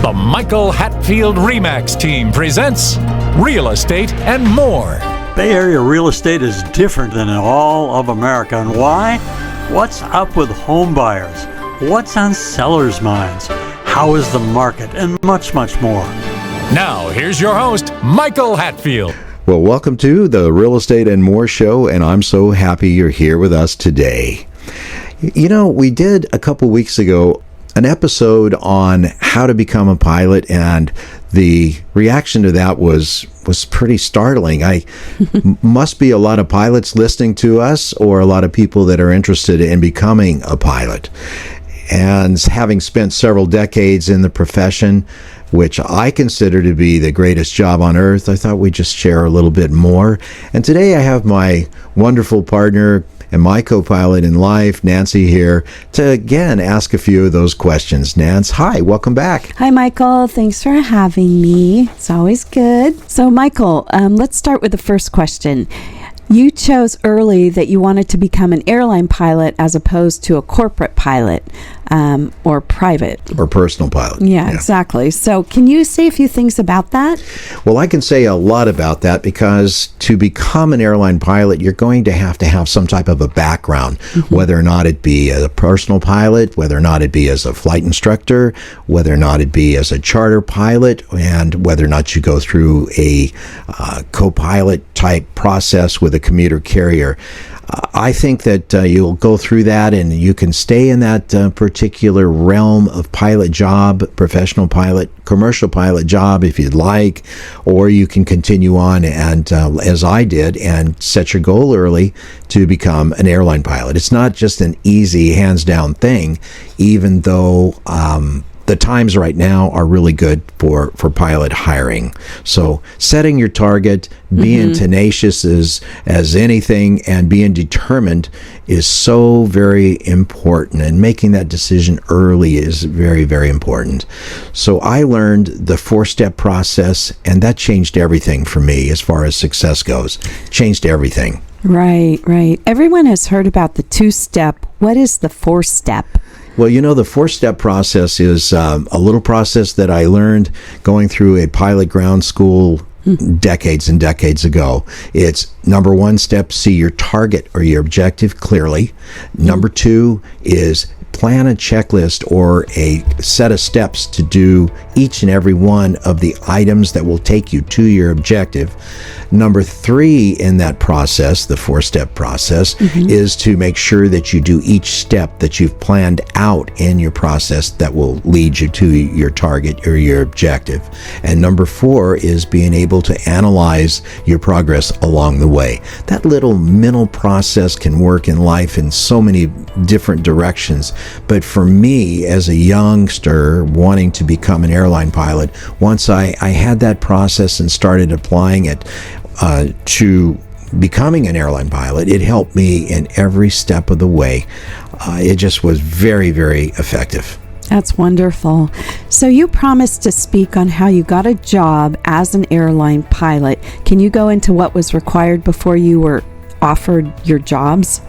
The Michael Hatfield RE/MAX team presents Real Estate and More. Bay Area real estate is different than in all of America. And why? What's up with home buyers? What's on sellers' minds? How is the market? And much, much more. Now, here's your host, Michael Hatfield. Well, welcome to the Real Estate and More show, and I'm so happy you're here with us today. You know, we did a couple weeks ago an episode on how to become a pilot, and the reaction to that was pretty startling. Must be a lot of pilots listening to us, or a lot of people that are interested in becoming a pilot. And having spent several decades in the profession, which I consider to be the greatest job on earth, I thought we'd just share a little bit more. And today I have my wonderful partner and my co-pilot in life, Nancy, here to again ask a few of those questions. Nance, hi, welcome back. Hi, Michael. Thanks for having me. It's always good. So, Michael, let's start with the first question. You chose early that you wanted to become an airline pilot as opposed to a corporate pilot or private. Or personal pilot. Yeah, exactly. So can you say a few things about that? Well, I can say a lot about that because to become an airline pilot, you're going to have some type of a background, whether or not it be a personal pilot, whether or not it be as a flight instructor, whether or not it be as a charter pilot, and whether or not you go through a co-pilot type process with a commuter carrier. I think that you'll go through that and you can stay in that particular realm of pilot job, professional pilot, commercial pilot job if you'd like, or you can continue on and, as I did, and set your goal early to become an airline pilot. It's not just an easy, hands-down thing, even though the times right now are really good for pilot hiring. So setting your target, being tenacious as anything, and being determined is so very important. And making that decision early is very, very important. So I learned the 4-step process, and that changed everything for me as far as success goes. Changed everything. Right. Everyone has heard about the 2-step. What is the 4-step? Well, you know, the 4-step process is a little process that I learned going through a pilot ground school decades and decades ago. It's number 1 step, see your target or your objective clearly. Number 2 is plan a checklist or a set of steps to do each and every one of the items that will take you to your objective. Number 3 in that process, the 4-step process, is to make sure that you do each step that you've planned out in your process that will lead you to your target or your objective. And number 4 is being able to analyze your progress along the way. That little mental process can work in life in so many different directions. But for me, as a youngster wanting to become an airline pilot, once I had that process and started applying it to becoming an airline pilot, it helped me in every step of the way. It just was very, very effective. That's wonderful. So you promised to speak on how you got a job as an airline pilot. Can you go into what was required before you were offered your jobs?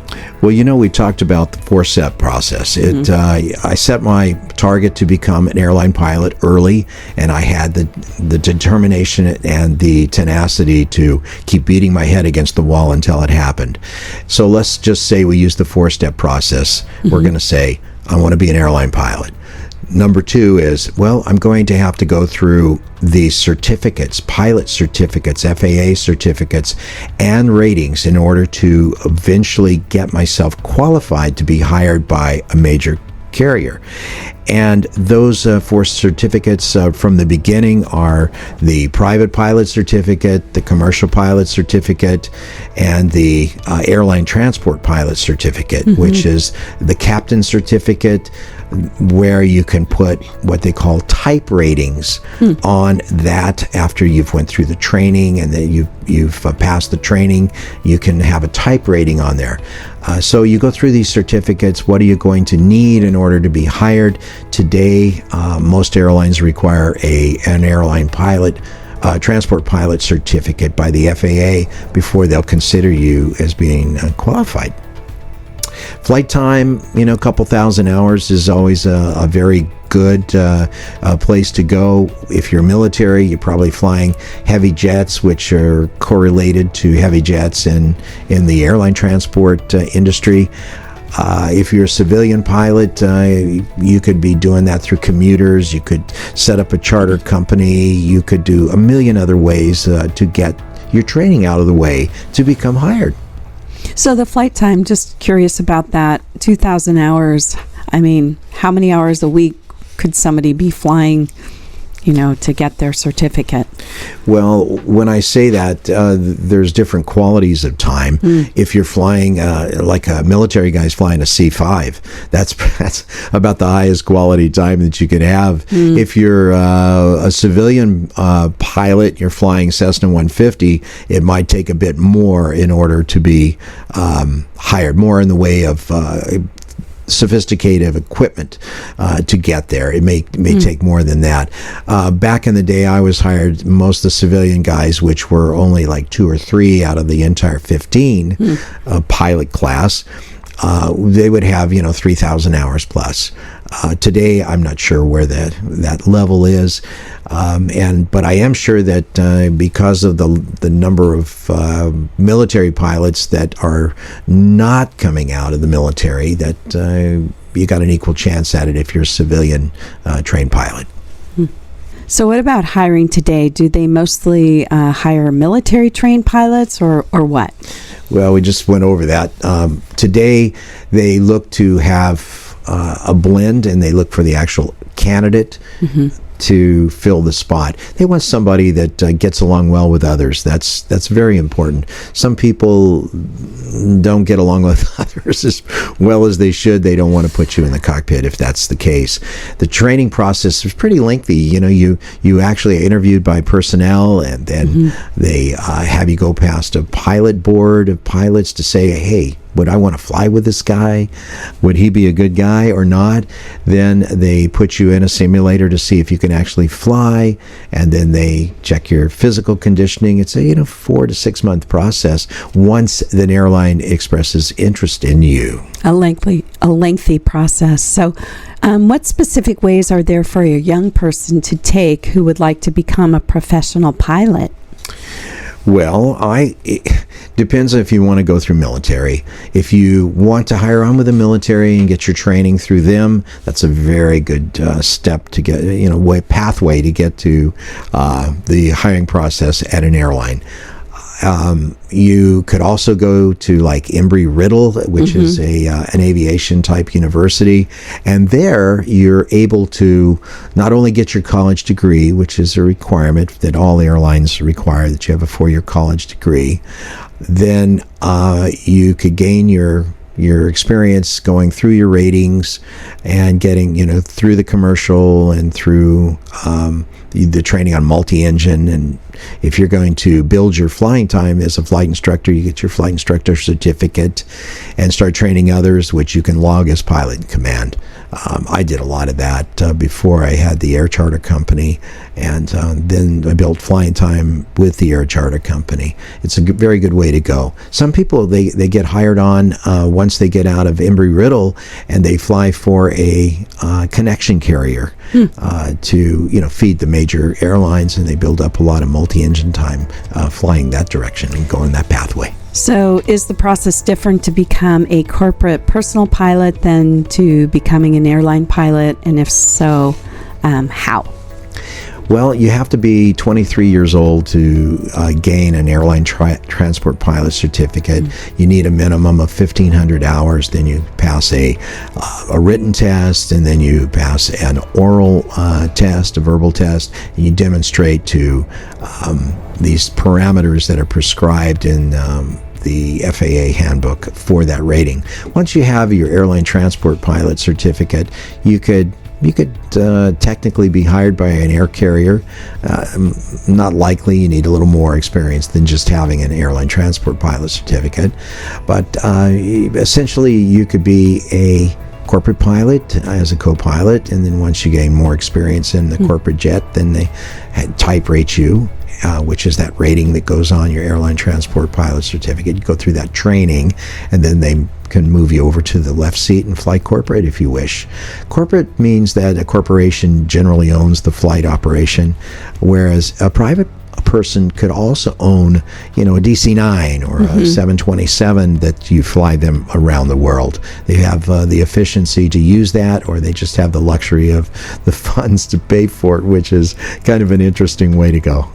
Well, you know, we talked about the 4-step process. I set my target to become an airline pilot early, and I had the determination and the tenacity to keep beating my head against the wall until it happened. So let's just say we use the 4-step process. We're going to say, I want to be an airline pilot. Number 2 is, well, I'm going to have to go through the certificates, pilot certificates, FAA certificates, and ratings in order to eventually get myself qualified to be hired by a major carrier. And those 4 certificates from the beginning are the private pilot certificate, the commercial pilot certificate, and the airline transport pilot certificate, which is the captain certificate, where you can put what they call type ratings on that after you've went through the training and then you've passed the training. You can have a type rating on there. So you go through these certificates. What are you going to need in order to be hired? Today, most airlines require an airline pilot, transport pilot certificate by the FAA before they'll consider you as being qualified. Flight time, a couple thousand hours is always a very good place to go. If you're military, you're probably flying heavy jets, which are correlated to heavy jets in the airline transport industry. If you're a civilian pilot, you could be doing that through commuters. You could set up a charter company. You could do a million other ways to get your training out of the way to become hired. So the flight time, just curious about that, 2,000 hours. I mean, how many hours a week could somebody be flying, to get their certificate? Well, when I say that, there's different qualities of time. If you're flying, like a military guy's flying a C-5, that's about the highest quality time that you could have. If you're a civilian pilot, you're flying Cessna 150, it might take a bit more in order to be hired, more in the way of sophisticated equipment to get there. It may take more than that. Back in the day, I was hired, most of the civilian guys, which were only like 2 or 3 out of the entire 15 pilot class, they would have 3,000 hours plus. Today, I'm not sure where that level is, but I am sure that because of the number of military pilots that are not coming out of the military, that you got an equal chance at it if you're a civilian trained pilot. So what about hiring today? Do they mostly hire military trained pilots or what? Well, we just went over that. Today, they look to have a blend, and they look for the actual candidate to fill the spot. They want somebody that gets along well with others. That's very important. Some people don't get along with others as well as they should. They don't want to put you in the cockpit if that's the case. The training process is pretty lengthy. You actually are interviewed by personnel, and then they have you go past a pilot board of pilots to say, hey, would I want to fly with this guy? Would he be a good guy or not? Then they put you in a simulator to see if you can actually fly, and then they check your physical conditioning. It's a 4 to 6 month process once the airline expresses interest in you. A lengthy process. So what specific ways are there for a young person to take who would like to become a professional pilot? Well, it depends if you want to go through military. If you want to hire on with the military and get your training through them, that's a very good step to get, pathway to get to the hiring process at an airline. You could also go to like Embry-Riddle, which is an aviation type university, and there you're able to not only get your college degree, which is a requirement that all airlines require, that you have a 4-year college degree. Then you could gain your experience going through your ratings and getting through the commercial and through the training on multi-engine. And if you're going to build your flying time as a flight instructor, you get your flight instructor certificate and start training others, which you can log as pilot in command. I did a lot of that before I had the air charter company, and then I built flying time with the air charter company. It's a very good way to go. Some people, they get hired on once they get out of Embry-Riddle, and they fly for a connection carrier to feed the major airlines, and they build up a lot of multi-engine time flying that direction and going that pathway. So is the process different to become a corporate personal pilot than to becoming an airline pilot? And if so, how? Well, you have to be 23 years old to gain an airline transport pilot certificate. You need a minimum of 1,500 hours. Then you pass a written test, and then you pass an oral test, a verbal test, and you demonstrate to these parameters that are prescribed in the FAA handbook for that rating. Once you have your airline transport pilot certificate, you could technically be hired by an air carrier. Not likely. You need a little more experience than just having an airline transport pilot certificate. But essentially, you could be a corporate pilot as a co-pilot, and then once you gain more experience in the corporate jet, then they type rate you, which is that rating that goes on your airline transport pilot certificate. You go through that training, and then they can move you over to the left seat and fly corporate if you wish. Corporate means that a corporation generally owns the flight operation, whereas a private person could also own, a DC-9 or a 727 that you fly them around the world. They have the efficiency to use that, or they just have the luxury of the funds to pay for it, which is kind of an interesting way to go.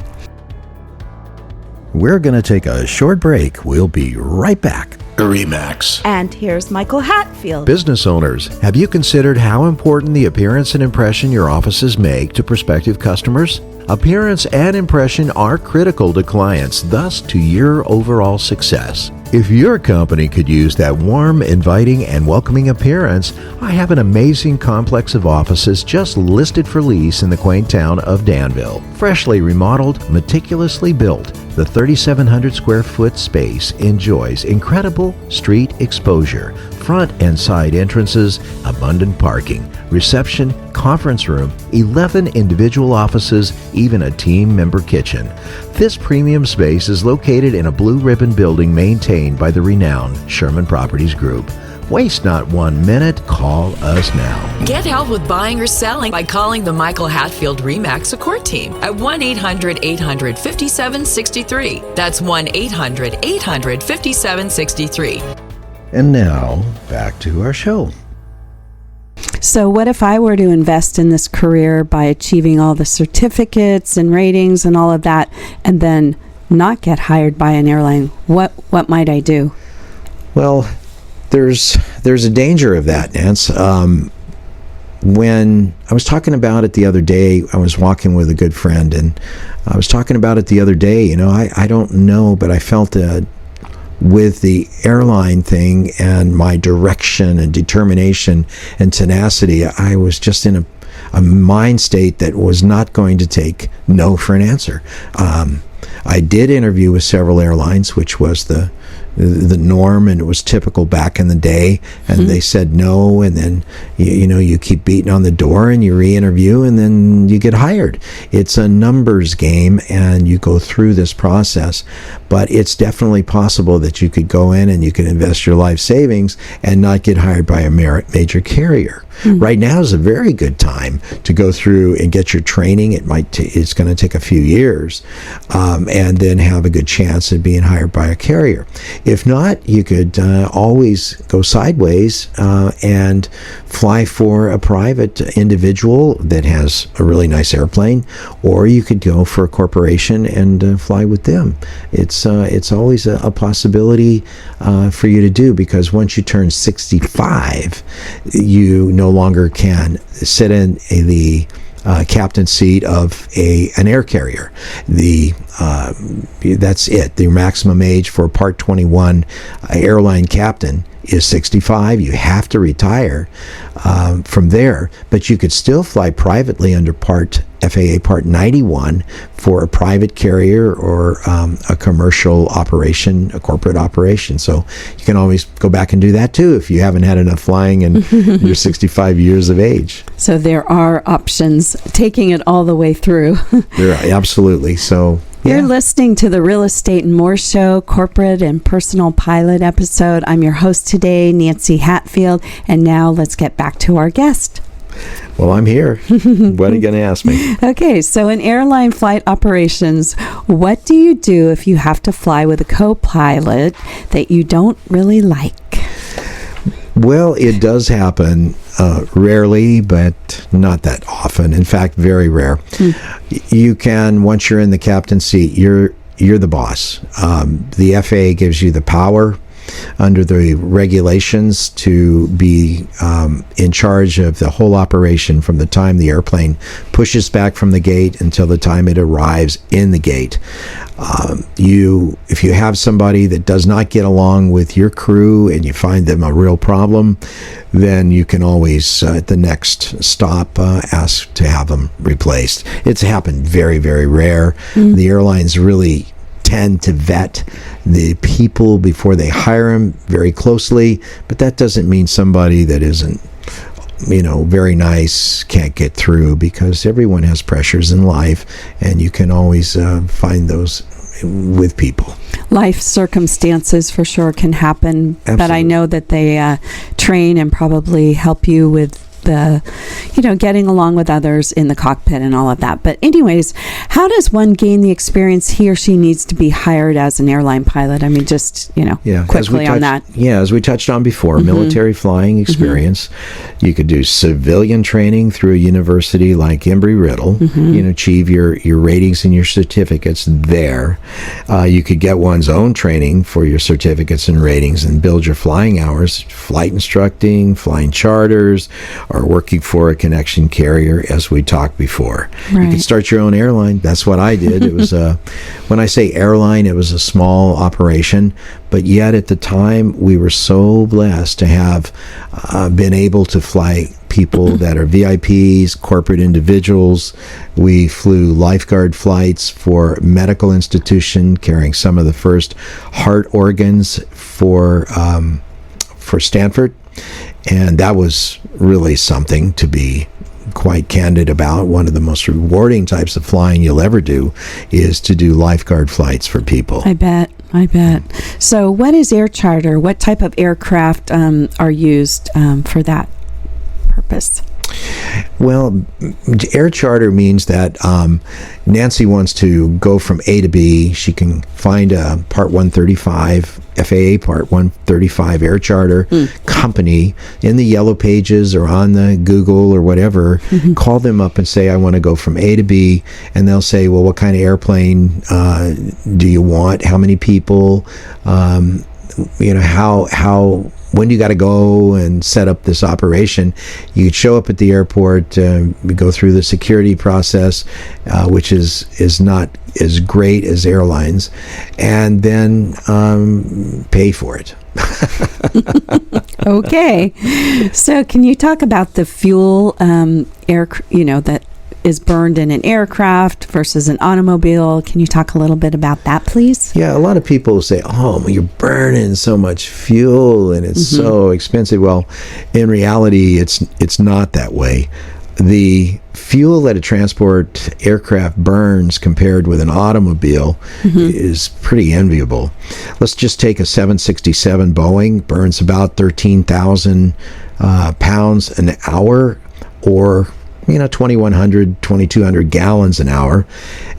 We're going to take a short break. We'll be right back. RE/MAX. And here's Michael Hatfield. Business owners, have you considered how important the appearance and impression your offices make to prospective customers? Appearance and impression are critical to clients, thus to your overall success. If your company could use that warm, inviting, and welcoming appearance, I have an amazing complex of offices just listed for lease in the quaint town of Danville. Freshly remodeled, meticulously built, the 3,700 square foot space enjoys incredible street exposure, front and side entrances, abundant parking, reception, conference room, 11 individual offices, even a team member kitchen. This premium space is located in a blue ribbon building maintained by the renowned Sherman Properties Group. Waste not 1 minute. Call us now. Get help with buying or selling by calling the Michael Hatfield RE/MAX Support Team at 1-800-800-5763. That's 1-800-800-5763. And now, back to our show. So what if I were to invest in this career by achieving all the certificates and ratings and all of that, and then not get hired by an airline? What might I do? Well, there's a danger of that, Nance. When I was talking about it the other day, I was walking with a good friend, and I was talking about it the other day. I don't know, but I felt with the airline thing and my direction and determination and tenacity, I was just in a mind state that was not going to take no for an answer. I did interview with several airlines, which was the norm, and it was typical back in the day, and they said no, and then you keep beating on the door and you re-interview, and then you get hired. It's a numbers game, and you go through this process, but it's definitely possible that you could go in and you could invest your life savings and not get hired by a major carrier. Right now is a very good time to go through and get your training. It's going to take a few years, and then have a good chance of being hired by a carrier. If not, you could always go sideways and fly for a private individual that has a really nice airplane, or you could go for a corporation and fly with them. It's always a possibility for you to do, because once you turn 65, you no longer can sit in the captain seat of an air carrier. That's it. The maximum age for a Part 21 airline captain is 65. You have to retire from there, but you could still fly privately under FAA Part 91 for a private carrier or a commercial operation, a corporate operation. So you can always go back and do that too if you haven't had enough flying and you're 65 years of age. So there are options, taking it all the way through. There are, absolutely. So You're listening to the Real Estate and More Show, Corporate and Personal Pilot episode. I'm your host today, Nancy Hatfield, and now let's get back to our guest. Well, I'm here. What are you going to ask me? Okay, so in airline flight operations, what do you do if you have to fly with a co-pilot that you don't really like? Well, it does happen rarely, but not that often. In fact, very rare. You can, once you're in the captain's seat, you're the boss. The FAA gives you the power under the regulations to be in charge of the whole operation from the time the airplane pushes back from the gate until the time it arrives in the gate. If you have somebody that does not get along with your crew and you find them a real problem, then you can always, at the next stop, ask to have them replaced. It's happened very, very rare. The airlines really tend to vet the people before they hire them very closely, but that doesn't mean somebody that isn't very nice can't get through, because everyone has pressures in life, and you can always find those with people. Life circumstances for sure can happen, Absolutely. but I know that they train and probably help you with the, getting along with others in the cockpit and all of that. But anyways, how does one gain the experience he or she needs to be hired as an airline pilot? I mean, just, quickly on that. Yeah, as we touched on before, military flying experience. You could do civilian training through a university like Embry-Riddle, achieve your ratings and your certificates there. You could get one's own training for your certificates and ratings and build your flying hours, flight instructing, flying charters, or working for a connection carrier, as we talked before. Right. You could start your own airline. That's what I did. It was when I say airline, it was a small operation, but yet at the time we were so blessed to have been able to fly people that are VIPs, corporate individuals. We flew lifeguard flights for medical institution, carrying some of the first heart organs for Stanford. And that was really something to be quite candid about. One of the most rewarding types of flying you'll ever do is to do lifeguard flights for people. I bet. So what is air charter? What type of aircraft are used for that purpose? Well, air charter means that Nancy wants to go from A to B. She can find a Part 135, FAA Part 135 air charter company in the yellow pages or on the Google or whatever. Call them up and say, I want to go from A to B. And they'll say, well, what kind of airplane do you want? How many people? When do you got to go and set up this operation? You could show up at the airport, go through the security process, which is not as great as airlines, and then pay for it. Okay. So can you talk about the fuel that is burned in an aircraft versus an automobile? Can you talk a little bit about that, please? Yeah, a lot of people say, oh, you're burning so much fuel and it's so expensive. Well, in reality, it's not that way. The fuel that a transport aircraft burns compared with an automobile is pretty enviable. Let's just take a 767 Boeing, burns about 13,000 pounds an hour, or 2,100, 2,200 gallons an hour,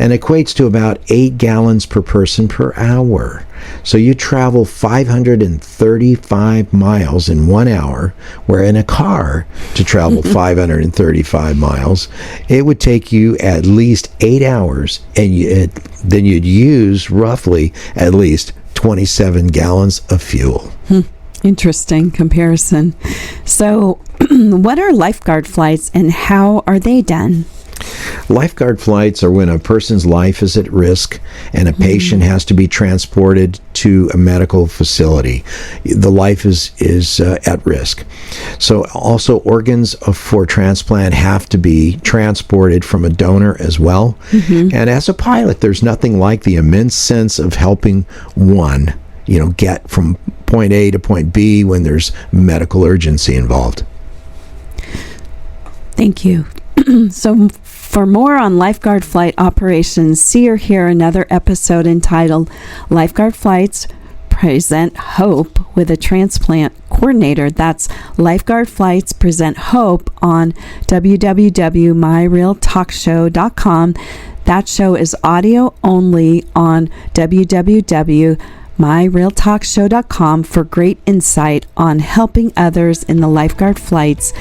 and equates to about 8 gallons per person per hour. So you travel 535 miles in 1 hour, where in a car, to travel 535 miles, it would take you at least 8 hours, and then you'd use roughly at least 27 gallons of fuel. Interesting comparison. So what are lifeguard flights and how are they done? Lifeguard flights are when a person's life is at risk and a patient has to be transported to a medical facility. The life is at risk. So also organs for transplant have to be transported from a donor as well. And as a pilot, there's nothing like the immense sense of helping one, get from point A to point B when there's medical urgency involved. Thank you. So for more on lifeguard flight operations, see or hear another episode entitled Lifeguard Flights Present Hope with a Transplant Coordinator. That's Lifeguard Flights Present Hope on www.myrealtalkshow.com. That show is audio only on www.myrealtalkshow.com for great insight on helping others in the lifeguard flights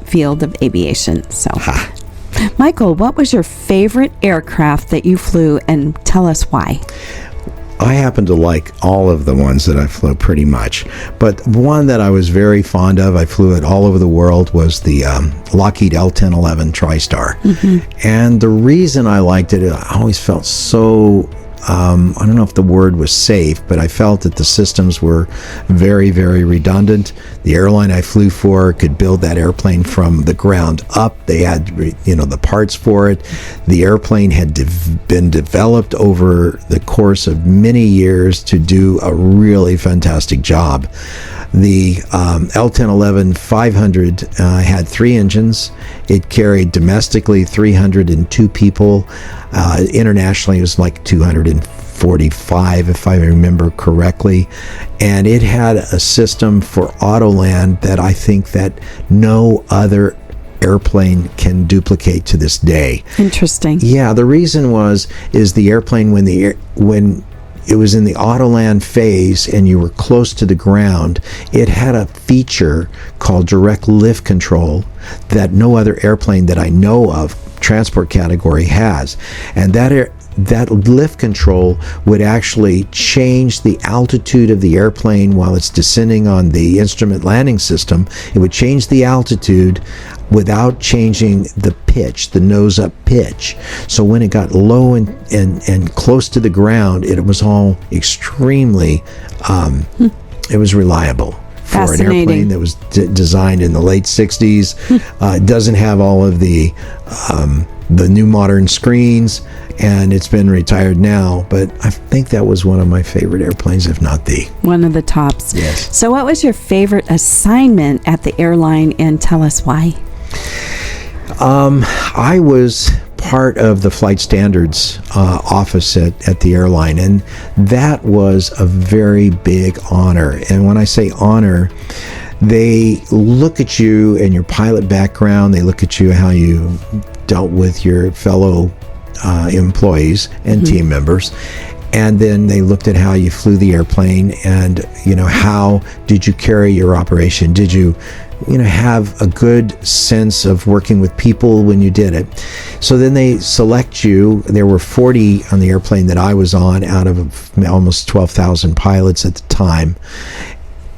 field of aviation. So, Michael, what was your favorite aircraft that you flew, and tell us why? I happen to like all of the ones that I flew pretty much, but one that I was very fond of, I flew it all over the world, was the Lockheed L-1011 TriStar. And the reason I liked it, I always felt so I don't know if the word was safe, but I felt that the systems were very, very redundant. The airline I flew for could build that airplane from the ground up. They had, the parts for it. The airplane had been developed over the course of many years to do a really fantastic job. The L-1011-500 had 3 engines. It carried domestically 302 people. Internationally, it was like 245, if I remember correctly. And it had a system for Autoland that I think that no other airplane can duplicate to this day. Interesting. Yeah, the reason is the airplane when it was in the Autoland phase and you were close to the ground, it had a feature called direct lift control that no other airplane that I know of, transport category, has. And that lift control would actually change the altitude of the airplane while it's descending on the instrument landing system. It would change the altitude without changing the pitch, the nose up pitch. So when it got low and close to the ground, it was all extremely, it was reliable. For an airplane that was designed in the late 60s. It doesn't have all of the new modern screens, and it's been retired now, but I think that was one of my favorite airplanes, if not the one of the tops. Yes. So what was your favorite assignment at the airline, and tell us why? I was part of the flight standards office at the airline, and that was a very big honor. And when I say honor, they look at you and your pilot background, they look at you how you dealt with your fellow employees and team members, and then they looked at how you flew the airplane, and how did you carry your operation? Did you have a good sense of working with people when you did it? So then they select you. There were 40 on the airplane that I was on out of almost 12,000 pilots at the time.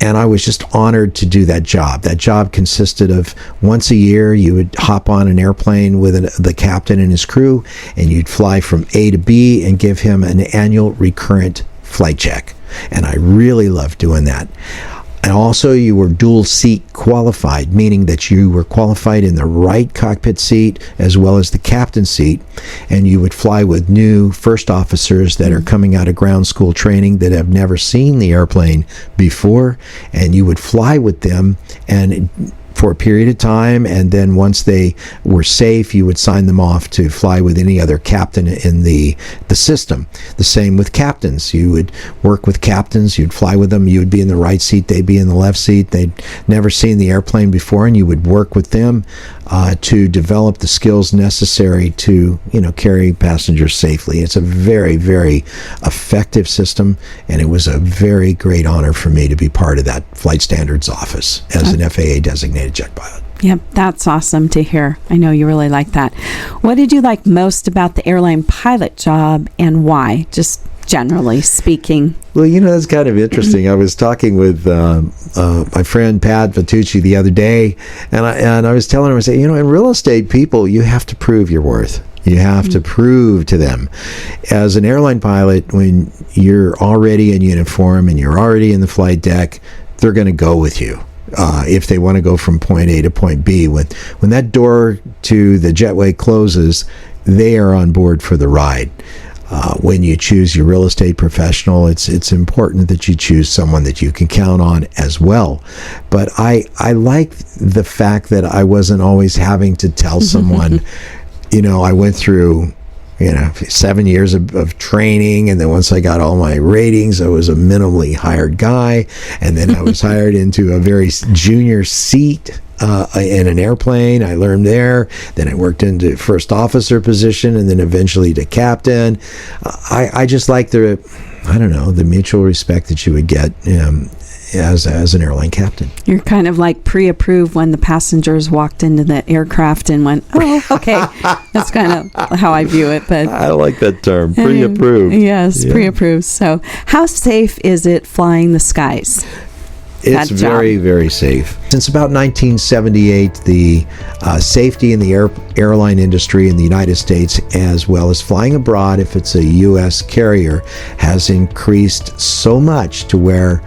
And I was just honored to do that job. That job consisted of once a year, you would hop on an airplane with the captain and his crew, and you'd fly from A to B and give him an annual recurrent flight check. And I really loved doing that. And also, you were dual seat qualified, meaning that you were qualified in the right cockpit seat as well as the captain seat. And you would fly with new first officers that are coming out of ground school training that have never seen the airplane before. And you would fly with them and for a period of time, and then once they were safe, you would sign them off to fly with any other captain in the system. The same with captains. You would work with captains, you'd fly with them, you would be in the right seat, they'd be in the left seat. They'd never seen the airplane before, and you would work with them to develop the skills necessary to carry passengers safely. It's a very, very effective system, and it was a very great honor for me to be part of that flight standards office as an FAA designated jet pilot. Yep, that's awesome to hear. I know you really like that. What did you like most about the airline pilot job, and why? Just generally speaking. Well, that's kind of interesting. I was talking with my friend Pat Vitucci the other day, and I was telling him, I said, in real estate, people, you have to prove your worth. You have to prove to them. As an airline pilot, when you're already in uniform and you're already in the flight deck, they're going to go with you. If they want to go from point A to point B. When that door to the jetway closes, they are on board for the ride. When you choose your real estate professional, it's important that you choose someone that you can count on as well. But I like the fact that I wasn't always having to tell someone, I went through 7 years of training, and then once I got all my ratings, I was a minimally hired guy, and then I was hired into a very junior seat in an airplane. I learned there, then I worked into first officer position, and then eventually to captain. I just like the mutual respect that you would get as an airline captain. You're kind of like pre-approved when the passengers walked into the aircraft and went, oh, okay. That's kind of how I view it. But I like that term, pre-approved. Yes, yeah. Pre-approved. So how safe is it flying the skies? It's very, very safe. Since about 1978, the safety in the airline industry in the United States, as well as flying abroad, if it's a U.S. carrier, has increased so much to where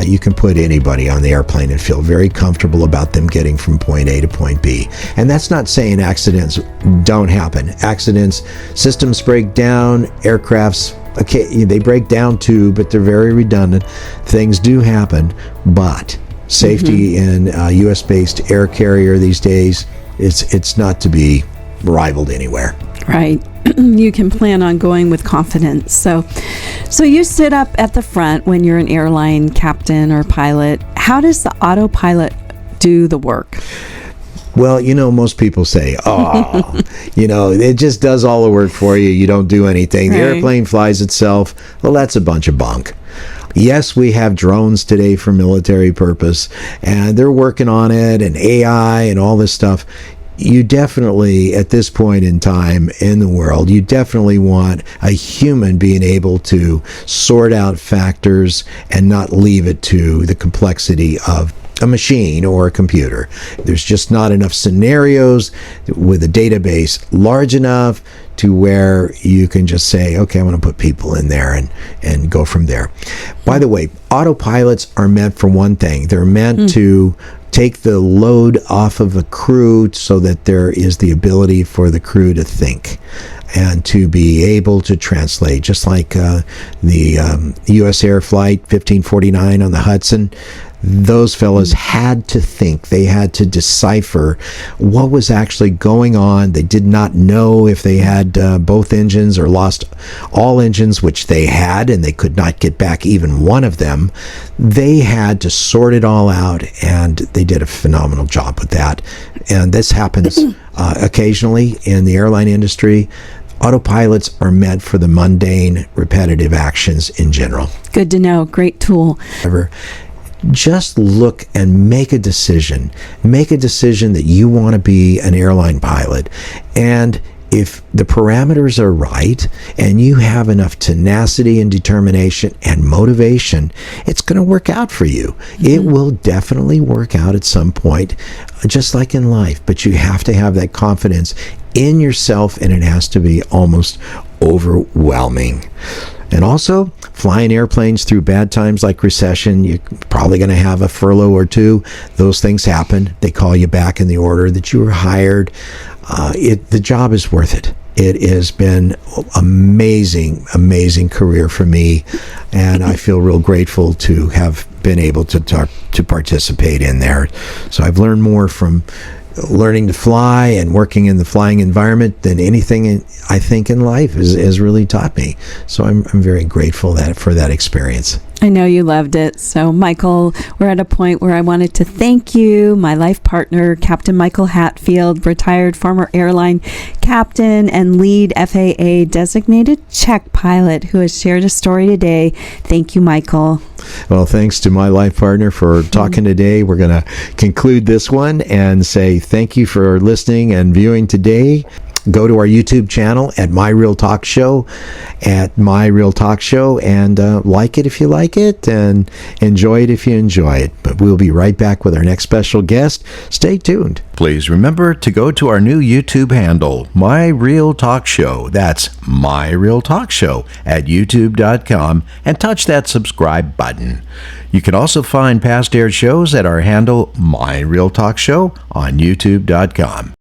you can put anybody on the airplane and feel very comfortable about them getting from point A to point B. And that's not saying accidents don't happen. Accidents, systems break down, aircrafts, okay, they break down too, but they're very redundant. Things do happen, but Safety in a U.S.-based air carrier these days, it's not to be rivaled anywhere. Right. You can plan on going with confidence. So you sit up at the front when you're an airline captain or pilot. How does the autopilot do the work? Well, most people say, it just does all the work for you. You don't do anything. The airplane flies itself. Well, that's a bunch of bunk. Yes, we have drones today for military purpose, and they're working on it, and AI and all this stuff. You definitely, at this point in time in the world, you definitely want a human being able to sort out factors and not leave it to the complexity of a machine or a computer. There's just not enough scenarios with a database large enough to where you can just say, okay, I'm going to put people in there and go from there. By the way, autopilots are meant for one thing. They're meant to take the load off of a crew so that there is the ability for the crew to think and to be able to translate, just like the U.S. Air Flight 1549 on the Hudson. Those fellas had to think. They had to decipher what was actually going on. They did not know if they had both engines or lost all engines, which they had, and they could not get back even one of them. They had to sort it all out, and they did a phenomenal job with that. And this happens occasionally in the airline industry. Autopilots are meant for the mundane, repetitive actions in general. Good to know. Great tool. Just look and make a decision. Make a decision that you want to be an airline pilot. And if the parameters are right and you have enough tenacity and determination and motivation, it's going to work out for you. It will definitely work out at some point, just like in life. But you have to have that confidence in yourself, and it has to be almost overwhelming. And also, flying airplanes through bad times like recession, you're probably going to have a furlough or two. Those things happen. They call you back in the order that you were hired. The job is worth it. It has been amazing career for me, and I feel real grateful to have been able to participate in there. So I've learned more from learning to fly and working in the flying environment than anything I think in life has really taught me. So I'm very grateful for that experience. I know you loved it. So, Michael, we're at a point where I wanted to thank you, my life partner, Captain Michael Hatfield, retired former airline captain and lead FAA designated check pilot, who has shared a story today. Thank you, Michael. Well, thanks to my life partner for talking today. We're going to conclude this one and say thank you for listening and viewing today. Go to our YouTube channel at My Real Talk Show, and like it if you like it, and enjoy it if you enjoy it. But we'll be right back with our next special guest. Stay tuned. Please remember to go to our new YouTube handle, My Real Talk Show. That's My Real Talk Show at youtube.com, and touch that subscribe button. You can also find past aired shows at our handle, My Real Talk Show, on youtube.com.